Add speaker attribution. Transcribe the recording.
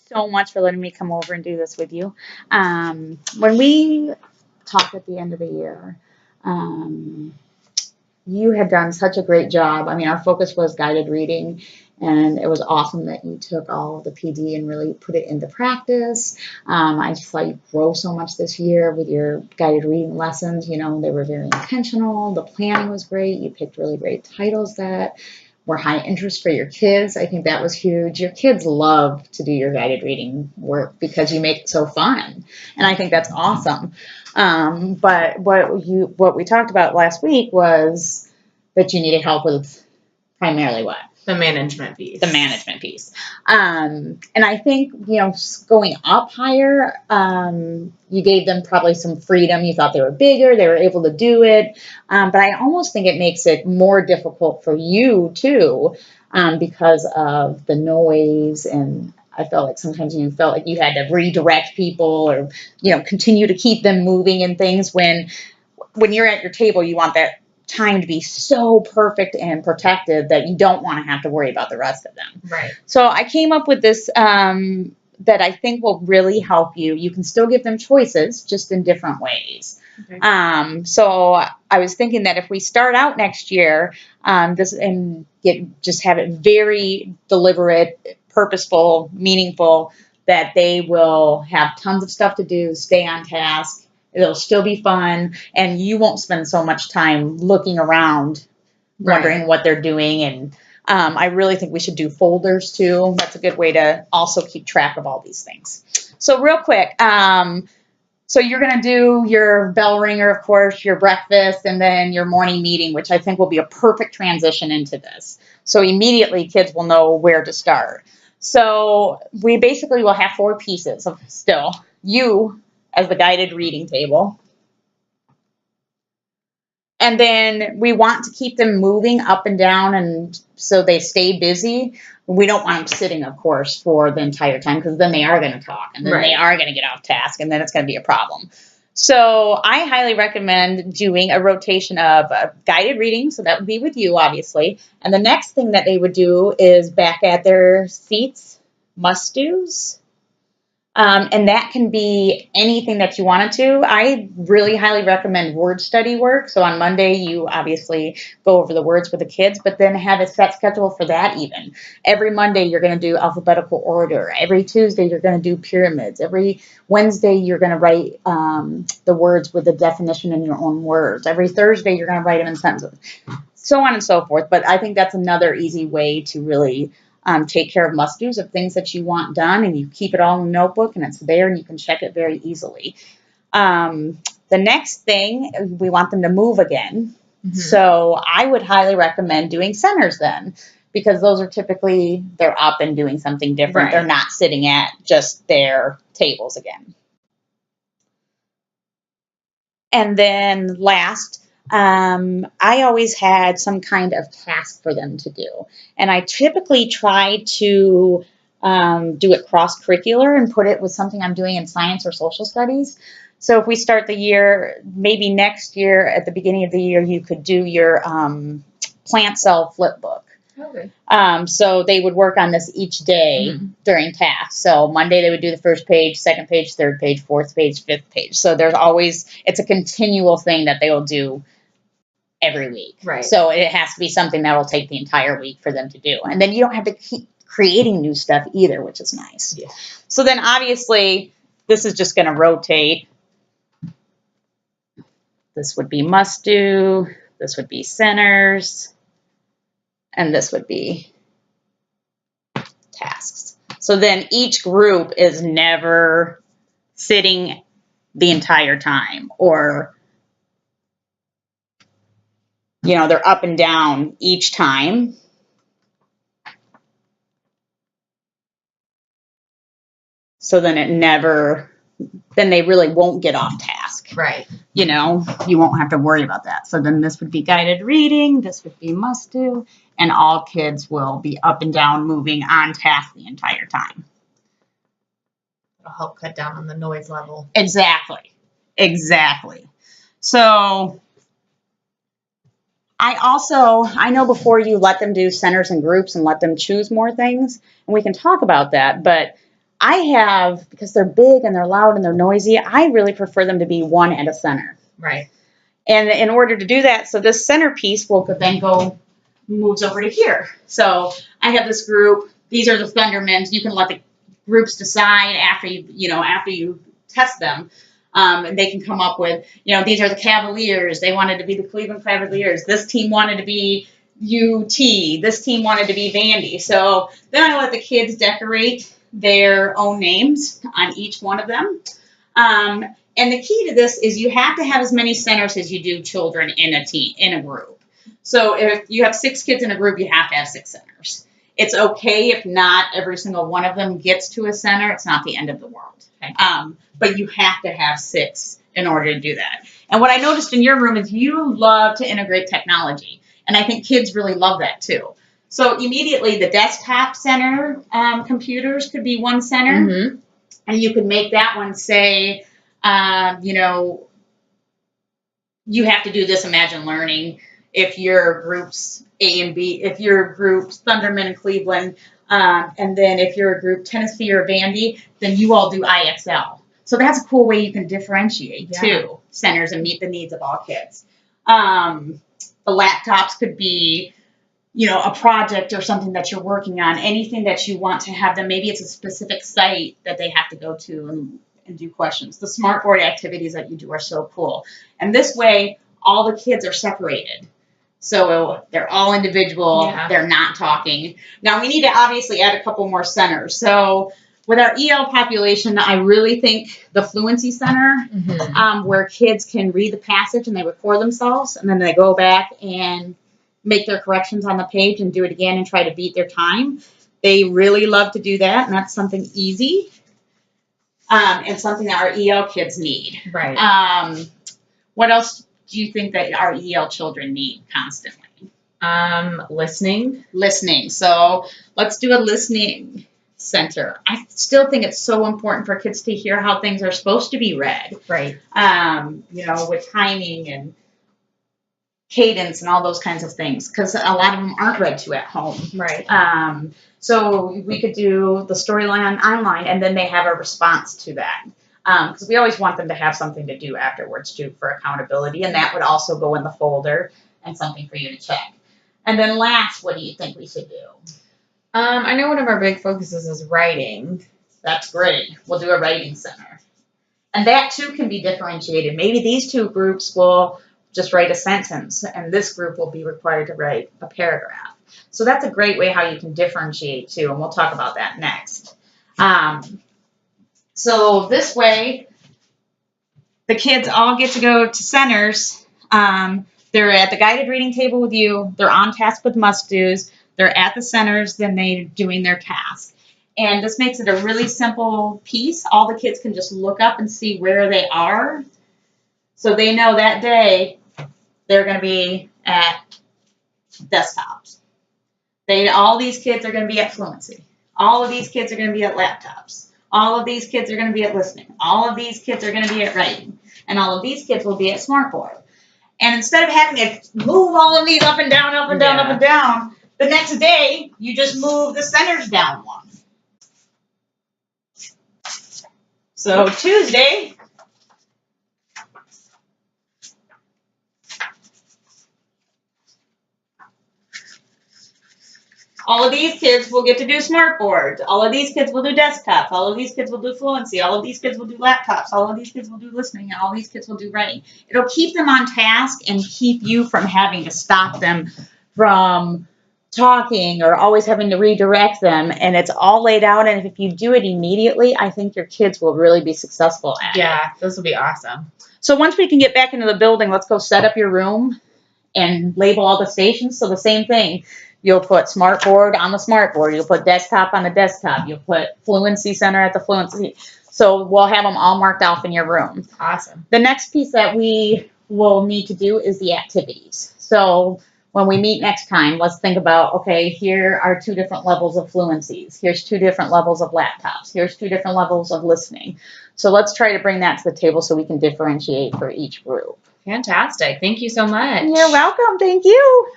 Speaker 1: so much for letting me come over and do this with you. When we talked at the end of the year, um, you had done such a great job. I mean, our focus was guided reading, and it was awesome that you took all of the PD and really put it into practice. I just saw you grow so much this year with your guided reading lessons. You know, they were very intentional. The planning was great. You picked really great titles that were high interest for your kids. I think that was huge. Your kids love to do your guided reading work because you make it so fun, and I think that's awesome. But what we talked about last week was that you needed help with primarily what?
Speaker 2: The management piece.
Speaker 1: The management piece. And I think, you know, going up higher, you gave them probably some freedom. You thought they were bigger, they were able to do it. But I almost think it makes it more difficult for you too, because of the noise. And I felt like sometimes you felt like you had to redirect people or, you know, continue to keep them moving and things when you're at your table, you want that time to be so perfect and protected that you don't want to have to worry about the rest of them.
Speaker 2: Right.
Speaker 1: So I came up with this that I think will really help you. You can still give them choices, just in different ways. Okay. So I was thinking that if we start out next year, just have it very deliberate, purposeful, meaningful, that they will have tons of stuff to do, stay on task. It'll still be fun, and you won't spend so much time looking around, wondering what they're doing. And I really think we should do folders too. That's a good way to also keep track of all these things. So real quick, so you're going to do your bell ringer, of course, your breakfast, and then your morning meeting, which I think will be a perfect transition into this. So immediately kids will know where to start. So we basically will have 4 pieces of still. You as the guided reading table. And then we want to keep them moving up and down, and so they stay busy. We don't want them sitting, of course, for the entire time, because then they are going to talk, and then they are going to get off task, and then it's going to be a problem. So I highly recommend doing a rotation of guided reading, so that would be with you, obviously. And the next thing that they would do is back at their seats, must-dos. And that can be anything that you wanted to. I really highly recommend word study work. So on Monday, you obviously go over the words with the kids, but then have a set schedule for that even. Every Monday, you're going to do alphabetical order. Every Tuesday, you're going to do pyramids. Every Wednesday, you're going to write the words with the definition in your own words. Every Thursday, you're going to write them in sentences. So on and so forth. But I think that's another easy way to really take care of must-dos of things that you want done, and you keep it all in a notebook, and it's there, and you can check it very easily. The next thing, we want them to move again. Mm-hmm. So I would highly recommend doing centers then, because those are typically, they're up and doing something different. Right. They're not sitting at just their tables again. And then last, I always had some kind of task for them to do. And I typically try to do it cross-curricular and put it with something I'm doing in science or social studies. So if we start the year, maybe next year at the beginning of the year, you could do your plant cell flip book. Okay. So they would work on this each day during tasks. So Monday they would do the first page, second page, third page, fourth page, fifth page. So there's always, it's a continual thing that they will do every week. Right. So it has to be something that will take the entire week for them to do. And then you don't have to keep creating new stuff either, which is nice. Yeah. So then obviously this is just going to rotate. This would be must do. This would be centers. And this would be tasks. So then each group is never sitting the entire time, or, you know, they're up and down each time. So then it never, then they really won't get off task. Right. You know, you won't have to worry about that. So then this would be guided reading, this would be must do, and all kids will be up and down moving on task the entire time.
Speaker 2: It'll help cut down on the noise level.
Speaker 1: Exactly. Exactly. So I know before you let them do centers and groups and let them choose more things, and we can talk about that, but I have, because they're big and they're loud and they're noisy, I really prefer them to be one at a center.
Speaker 2: Right.
Speaker 1: And in order to do that, so this centerpiece will then moves over to here. So I have this group. These are the Thundermans. You can let the groups decide after you test them. And they can come up with, these are the Cavaliers. They wanted to be the Cleveland Cavaliers. This team wanted to be UT. This team wanted to be Vandy. So then I let the kids decorate their own names on each one of them. And the key to this is you have to have as many centers as you do children in a group. So if you have 6 kids in a group, you have to have 6 centers. It's okay if not every single one of them gets to a center. It's not the end of the world.
Speaker 2: Okay.
Speaker 1: But you have to have 6 in order to do that. And what I noticed in your room is you love to integrate technology. And I think kids really love that too. So immediately the desktop center computers could be one center.
Speaker 2: Mm-hmm.
Speaker 1: And you could make that one say, you have to do this Imagine Learning if your group's A and B, if your group's Thunderman and Cleveland, and then if you're a group Tennessee or Vandy, then you all do IXL. So that's a cool way you can differentiate too centers and meet the needs of all kids. The laptops could be, a project or something that you're working on, anything that you want to have them. Maybe it's a specific site that they have to go to and do questions. The Smartboard activities that you do are so cool. And this way, all the kids are separated. So they're all individual.
Speaker 2: Yeah.
Speaker 1: They're not talking. Now, we need to obviously add a couple more centers. So with our EL population, I really think the Fluency Center, where kids can read the passage and they record themselves, and then they go back and make their corrections on the page and do it again and try to beat their time. They really love to do that, and that's something easy. And something that our EL kids need.
Speaker 2: Right.
Speaker 1: What else do you think that our EL children need constantly?
Speaker 2: Listening.
Speaker 1: Listening. So let's do a listening center. I still think it's so important for kids to hear how things are supposed to be read.
Speaker 2: Right.
Speaker 1: With timing and cadence and all those kinds of things, because a lot of them aren't read to at home.
Speaker 2: Right.
Speaker 1: So we could do the storyline online, and then they have a response to that. Because we always want them to have something to do afterwards, too, for accountability, and that would also go in the folder and something for you to check. And then last, what do you think we should do?
Speaker 2: I know one of our big focuses is writing.
Speaker 1: That's great. We'll do a writing center. And that, too, can be differentiated. Maybe these 2 groups will just write a sentence, and this group will be required to write a paragraph. So that's a great way how you can differentiate too, and we'll talk about that next. So this way, the kids all get to go to centers. They're at the guided reading table with you. They're on task with must-dos. They're at the centers, then they're doing their task. And this makes it a really simple piece. All the kids can just look up and see where they are. So they know that day they're going to be at desktops. All these kids are going to be at Fluency. All of these kids are going to be at laptops. All of these kids are going to be at listening. All of these kids are going to be at writing. And all of these kids will be at Smartboard. And instead of having to move all of these up and down, up and down, up and down, the next day, you just move the centers down one. So Tuesday, all of these kids will get to do Smartboards. All of these kids will do desktops. All of these kids will do Fluency. All of these kids will do laptops. All of these kids will do listening. And all these kids will do writing. It'll keep them on task and keep you from having to stop them from talking or always having to redirect them. And it's all laid out. And if you do it immediately, I think your kids will really be successful at it.
Speaker 2: Yeah, this will be awesome.
Speaker 1: So once we can get back into the building, let's go set up your room and label all the stations. So the same thing. You'll put Smartboard on the Smartboard. You'll put desktop on the desktop. You'll put Fluency Center at the Fluency. So we'll have them all marked off in your room.
Speaker 2: Awesome.
Speaker 1: The next piece that we will need to do is the activities. So when we meet next time, let's think about, okay, here are 2 different levels of fluencies. Here's 2 different levels of laptops. Here's 2 different levels of listening. So let's try to bring that to the table so we can differentiate for each group.
Speaker 2: Fantastic. Thank you so much.
Speaker 1: You're welcome. Thank you.